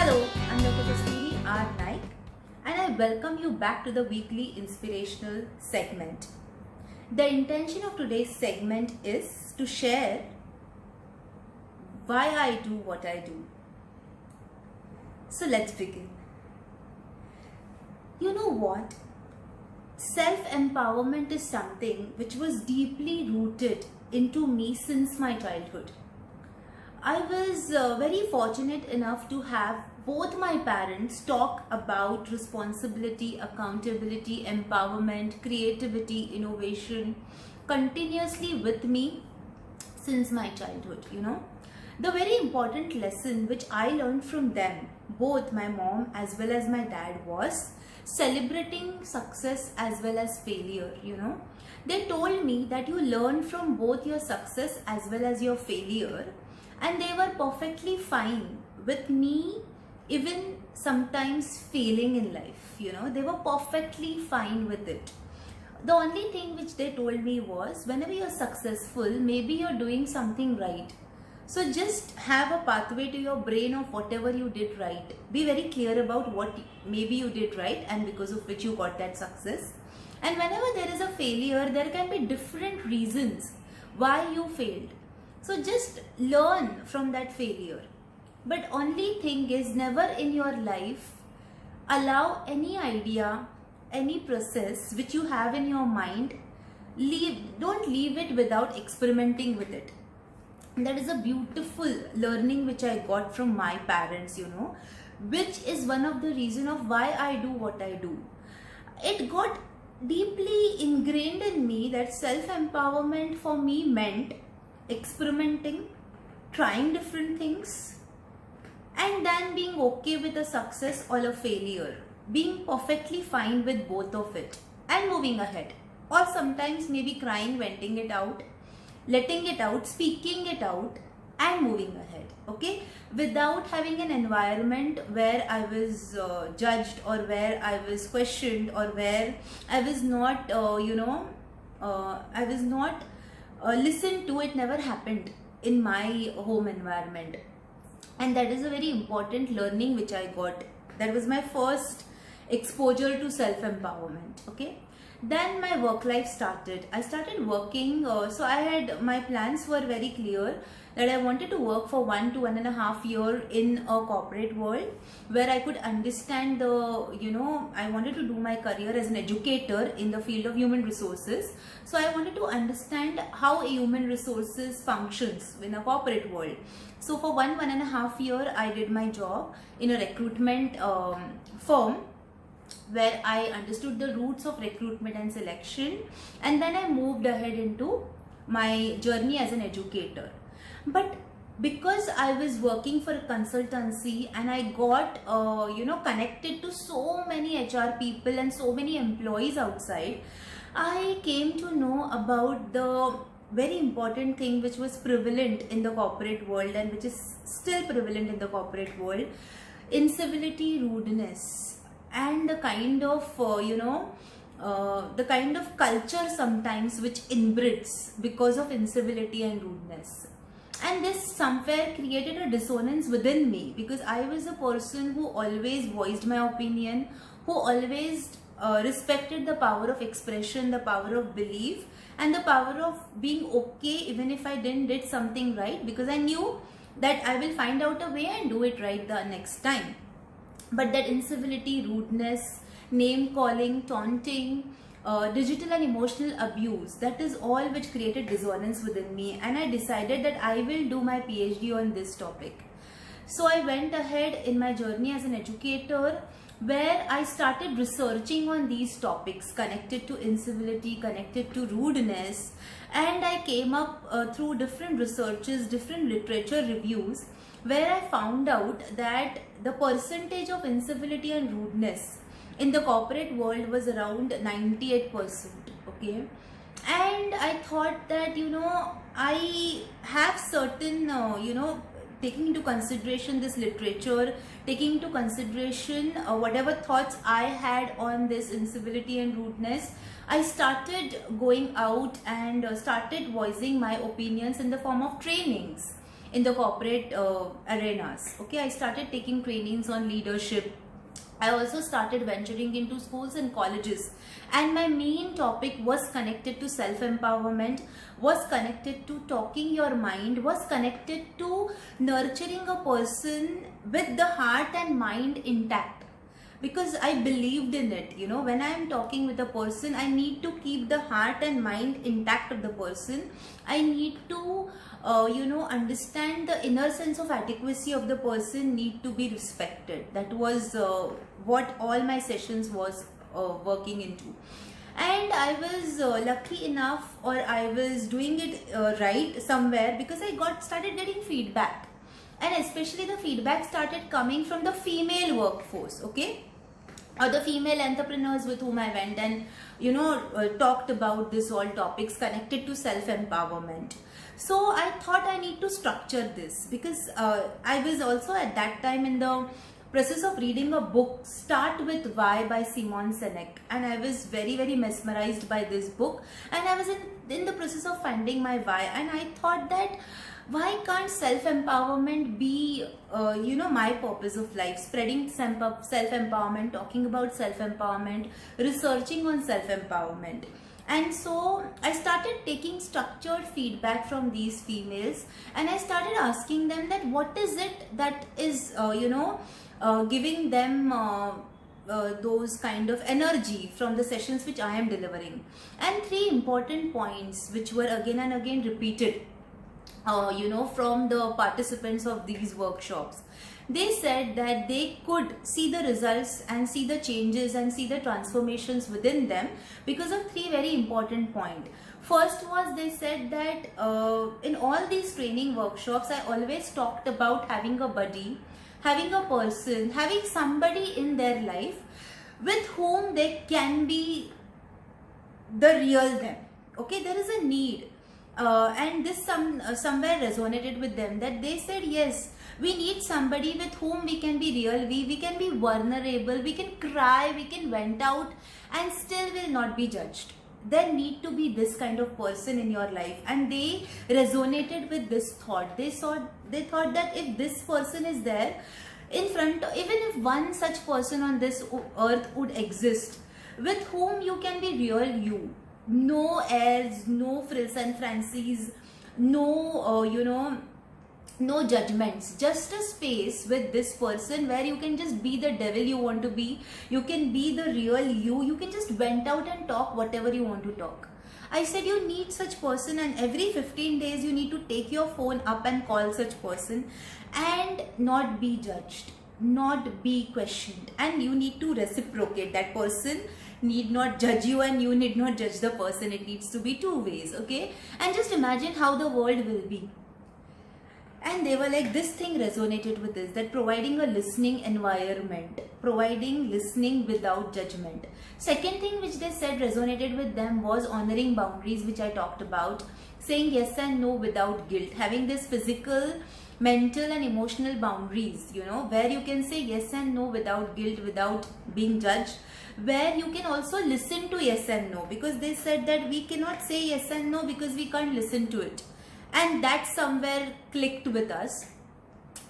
Hello, I'm Dr. Kasturi R. Naik and I welcome you back to the weekly inspirational segment. The intention of today's segment is to share why I do what I do. So let's begin. You know what? Self-empowerment is something which was deeply rooted into me since my childhood. I was very fortunate enough to have both my parents talk about responsibility, accountability, empowerment, creativity, innovation continuously with me since my childhood, The very important lesson which I learned from them, both my mom as well as my dad, was celebrating success as well as failure, They told me that you learn from both your success as well as your failure. And they were perfectly fine with me even sometimes failing in life, They were perfectly fine with it. The only thing which they told me was, whenever you're successful, maybe you're doing something right. So just have a pathway to your brain of whatever you did right. Be very clear about what maybe you did right and because of which you got that success. And whenever there is a failure, there can be different reasons why you failed. So just learn from that failure. But only thing is, never in your life allow any idea, any process which you have in your mind, don't leave it without experimenting with it. That is a beautiful learning which I got from my parents, which is one of the reason of why I do what I do. It got deeply ingrained in me that self-empowerment for me meant experimenting, trying different things, and then being okay with a success or a failure, being perfectly fine with both of it and moving ahead. Or sometimes maybe crying, venting it out, letting it out, speaking it out and moving ahead, okay? Without having an environment where I was judged or where I was questioned or where I was not, listened to. It never happened in my home environment, and that is a very important learning which I got. That was my first exposure to self-empowerment, okay? Then my work life started. I started working, so my plans were very clear that I wanted to work for 1 to 1.5 years in a corporate world where I could understand I wanted to do my career as an educator in the field of human resources. So I wanted to understand how a human resources functions in a corporate world. So for 1.5 years, I did my job in a recruitment firm where I understood the roots of recruitment and selection, and then I moved ahead into my journey as an educator. But because I was working for a consultancy and I got connected to so many HR people and so many employees outside, I came to know about the very important thing which was prevalent in the corporate world and which is still prevalent in the corporate world: incivility, rudeness, and the kind of culture sometimes which inbreds because of incivility and rudeness. And this somewhere created a dissonance within me, because I was a person who always voiced my opinion, who always respected the power of expression, the power of belief, and the power of being okay even if I didn't did something right, because I knew that I will find out a way and do it right the next time. But that incivility, rudeness, name calling, taunting, digital and emotional abuse, that is all which created dissonance within me, and I decided that I will do my PhD on this topic. So I went ahead in my journey as an educator, where I started researching on these topics connected to incivility, connected to rudeness, and I came up through different researches, different literature reviews, where I found out that the percentage of incivility and rudeness in the corporate world was around 98%, okay? And I thought that, I have certain, taking into consideration this literature, taking into consideration whatever thoughts I had on this incivility and rudeness, I started going out and started voicing my opinions in the form of trainings, in the corporate arenas. Okay, I started taking trainings on leadership. I also started venturing into schools and colleges, and my main topic was connected to self-empowerment, was connected to talking your mind, was connected to nurturing a person with the heart and mind intact. Because I believed in it, you know, when I am talking with a person, I need to keep the heart and mind intact of the person. I need to understand the inner sense of adequacy of the person need to be respected. That was what all my sessions was working into. And I was lucky enough, or I was doing it right somewhere, because I started getting feedback, and especially the feedback started coming from the female workforce, okay, or the female entrepreneurs with whom I went and talked about this all topics connected to self-empowerment. So I thought I need to structure this, because I was also at that time in the process of reading a book, Start With Why by Simon Sinek, and I was very, very mesmerized by this book, and I was in the process of finding my why, and I thought that why can't self-empowerment be my purpose of life, spreading self-empowerment, talking about self-empowerment, researching on self-empowerment. And so I started taking structured feedback from these females, and I started asking them that what is it that is giving them those kind of energy from the sessions which I am delivering. And 3 important points which were again and again repeated from the participants of these workshops. They said that they could see the results and see the changes and see the transformations within them because of 3 very important points. First was, they said that in all these training workshops, I always talked about having a buddy, having a person, having somebody in their life with whom they can be the real them. Okay, there is a need. And this somewhere resonated with them, that they said, yes, we need somebody with whom we can be real, we can be vulnerable, we can cry, we can vent out and still will not be judged. There need to be this kind of person in your life, and they resonated with this thought. They thought that if this person is there in front, even if one such person on this earth would exist, with whom you can be real you, no airs, no frills and fancies, no no judgments, just a space with this person where you can just be the devil you want to be, you can be the real you can just vent out and talk whatever you want to talk. I said you need such person, and every 15 days you need to take your phone up and call such person and not be judged, not be questioned, and you need to reciprocate. That person need not judge you and you need not judge the person. It needs to be 2 ways, okay? And just imagine how the world will be. And they were like, this thing resonated with this, that providing a listening environment, providing listening without judgment. Second thing which they said resonated with them was honoring boundaries, which I talked about, saying yes and no without guilt, having this physical, mental and emotional boundaries, where you can say yes and no without guilt, without being judged, where you can also listen to yes and no, because they said that we cannot say yes and no because we can't listen to it. And that somewhere clicked with us.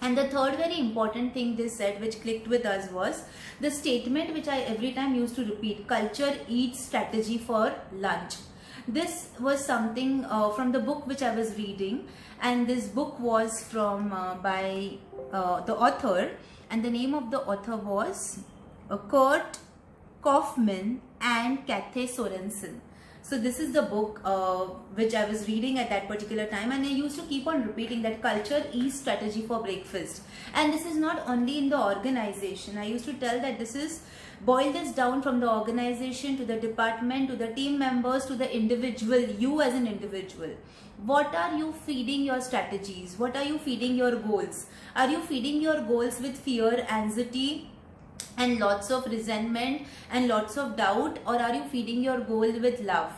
And the third very important thing they said which clicked with us was the statement which I every time used to repeat, culture eats strategy for lunch. This was something from the book which I was reading, and this book was from by the author, and the name of the author was Kurt Kaufman and Kathy Sorensen. So this is the book which I was reading at that particular time, and I used to keep on repeating that culture is strategy for breakfast. And this is not only in the organization. I used to tell that this is, boil this down from the organization to the department, to the team members, to the individual, you as an individual. What are you feeding your strategies? What are you feeding your goals? Are you feeding your goals with fear, anxiety, and lots of resentment and lots of doubt, or are you feeding your goal with love?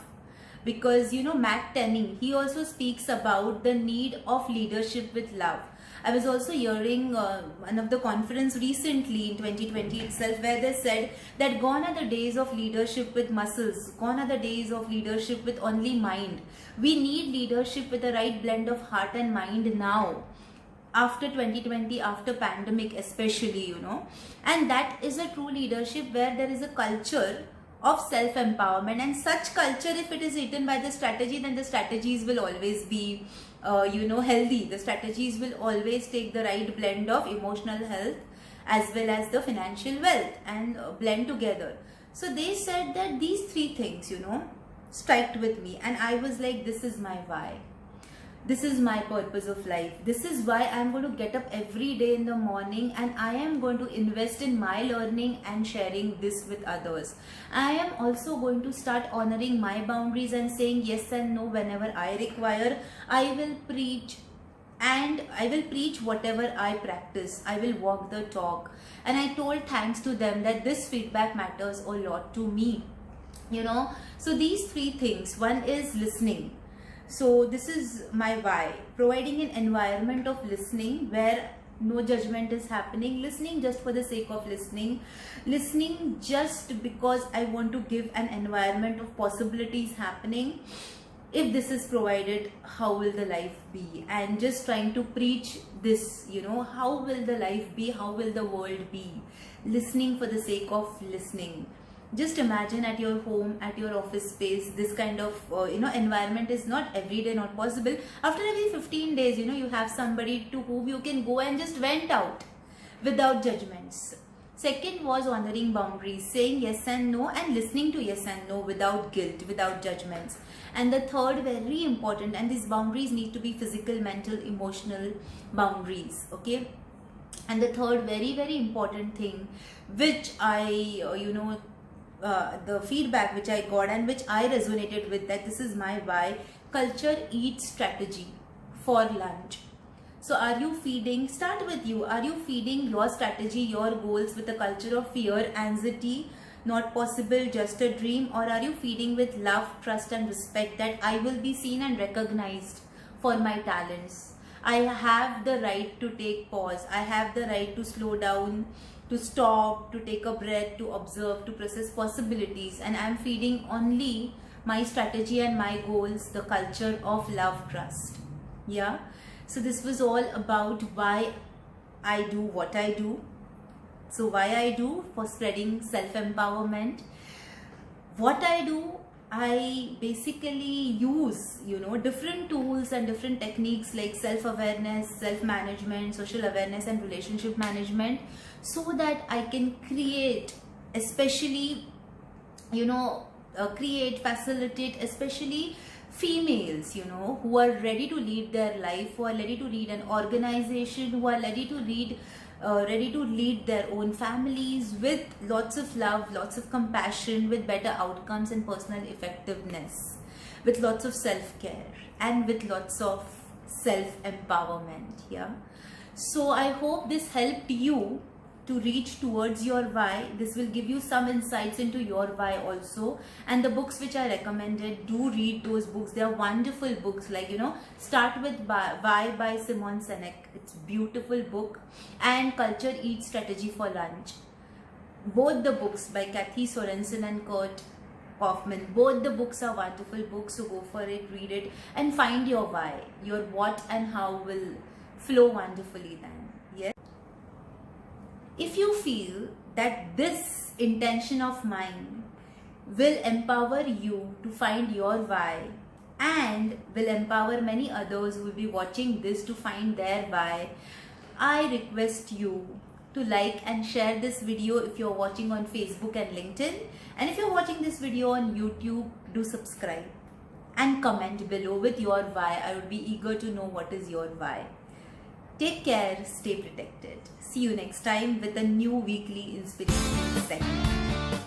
Because Matt Tenney, he also speaks about the need of leadership with love. I was also hearing one of the conference recently in 2020 itself, where they said that gone are the days of leadership with muscles, gone are the days of leadership with only mind. We need leadership with the right blend of heart and mind now. after 2020, after pandemic especially, and that is a true leadership where there is a culture of self-empowerment. And such culture, if it is eaten by the strategy, then the strategies will always be healthy. The strategies will always take the right blend of emotional health as well as the financial wealth and blend together. So they said that these three things, struck with me, and I was like, this is my why. This is my purpose of life. This is why I'm going to get up every day in the morning, and I am going to invest in my learning and sharing this with others. I am also going to start honoring my boundaries and saying yes and no whenever I require. I will preach, and I will preach whatever I practice. I will walk the talk. And I told thanks to them that this feedback matters a lot to me. So these three things. One is listening. So this is my why. Providing an environment of listening where no judgment is happening. Listening just for the sake of listening. Listening just because I want to give an environment of possibilities happening. If this is provided, how will the life be? And just trying to preach this, how will the life be? How will the world be? Listening for the sake of listening. Just imagine at your home, at your office space, this kind of environment is not every day, not possible. After every 15 days, you have somebody to whom you can go and just vent out without judgments. Second was honoring boundaries, saying yes and no, and listening to yes and no without guilt, without judgments. And the third, very important, and these boundaries need to be physical, mental, emotional boundaries, okay? And the third very, very important thing, which I, the feedback which I got and which I resonated with, that this is my why. Culture eats strategy for lunch. So are you feeding, start with you, are you feeding your strategy, your goals with a culture of fear, anxiety, not possible, just a dream? Or are you feeding with love, trust and respect, that I will be seen and recognized for my talents? I have the right to take pause. I have the right to slow down, to stop, to take a breath, to observe, to process possibilities. And I'm feeding only my strategy and my goals, the culture of love, trust. Yeah. So this was all about why I do what I do. So why I do, for spreading self-empowerment. What I do, I basically use, different tools and different techniques like self-awareness, self-management, social awareness and relationship management, so that I can create, especially, facilitate, especially females, who are ready to lead their life, who are ready to lead an organization, who are ready to lead their own families with lots of love, lots of compassion, with better outcomes and personal effectiveness, with lots of self-care and with lots of self-empowerment. Yeah. So I hope this helped you to reach towards your why. This will give you some insights into your why also. And the books which I recommended, do read those books. They are wonderful books, like, start with Why by Simon Sinek. It's beautiful book. And Culture Eats Strategy for Lunch. Both the books by Kathy Sorensen and Kurt Kaufman. Both the books are wonderful books, so go for it, read it and find your why. Your what and how will flow wonderfully then. Yes. If you feel that this intention of mine will empower you to find your why and will empower many others who will be watching this to find their why, I request you to like and share this video if you're watching on Facebook and LinkedIn. And if you're watching this video on YouTube, do subscribe and comment below with your why. I would be eager to know what is your why. Take care, stay protected. See you next time with a new weekly inspiration segment.